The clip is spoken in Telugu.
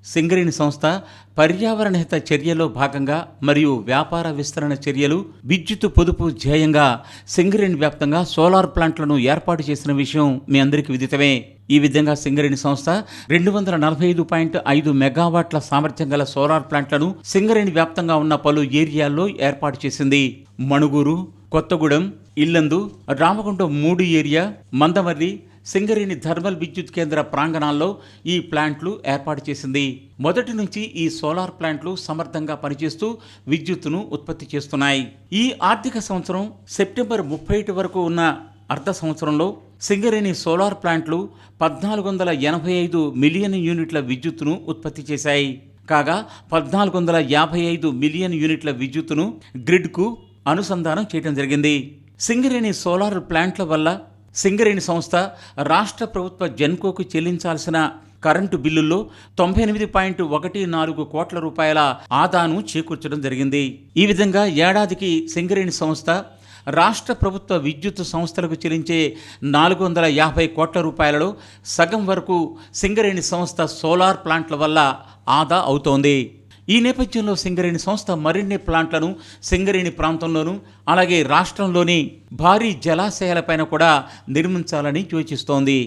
సింగరేణి సంస్థ పర్యావరణ హిత చర్యలో భాగంగా మరియు వ్యాపార విస్తరణ చర్యలు, విద్యుత్ పొదుపు ధ్యేయంగా సింగరేణి వ్యాప్తంగా సోలార్ ప్లాంట్లను ఏర్పాటు చేసిన విషయం మీ అందరికీ విదితమే. ఈ విధంగా సింగరేణి సంస్థ 245.5 మెగావాట్ల సామర్థ్యం గల సోలార్ ప్లాంట్లను సింగరేణి వ్యాప్తంగా ఉన్న పలు ఏరియాల్లో ఏర్పాటు చేసింది. మణుగూరు, కొత్తగూడెం, ఇల్లందు, రామగుండం 3 ఏరియా, మందమర్రి, సింగరేణి థర్మల్ విద్యుత్ కేంద్ర ప్రాంగణాల్లో ఈ ప్లాంట్లు ఏర్పాటు చేసింది. మొదటి నుంచి ఈ సోలార్ ప్లాంట్లు సమర్థంగా పనిచేస్తూ విద్యుత్తును ఉత్పత్తి చేస్తున్నాయి. ఈ ఆర్థిక సంవత్సరం సెప్టెంబర్ 30 వరకు ఉన్న అర్ధ సంవత్సరంలో సింగరేణి సోలార్ ప్లాంట్లు 1485 మిలియన్ యూనిట్ల విద్యుత్తును ఉత్పత్తి చేశాయి. కాగా 1455 మిలియన్ యూనిట్ల విద్యుత్తును గ్రిడ్కు అనుసంధానం చేయడం జరిగింది. సింగరేణి సోలార్ ప్లాంట్ల వల్ల సింగరేణి సంస్థ రాష్ట్ర ప్రభుత్వ జెన్కోకు చెల్లించాల్సిన కరెంటు బిల్లుల్లో 98.14 కోట్ల రూపాయల ఆదాను చేకూర్చడం జరిగింది. ఈ విధంగా ఏడాదికి సింగరేణి సంస్థ రాష్ట్ర ప్రభుత్వ విద్యుత్ సంస్థలకు చెల్లించే 450 కోట్ల రూపాయలలో సగం వరకు సింగరేణి సంస్థ సోలార్ ప్లాంట్ల వల్ల ఆదా అవుతోంది. ఈ నేపథ్యంలో సింగరేణి సంస్థ మరిన్ని ప్లాంట్లను సింగరేణి ప్రాంతంలోనూ అలాగే రాష్ట్రంలోని భారీ జలాశయాలపైన కూడా నిర్మించాలని యోచిస్తోంది.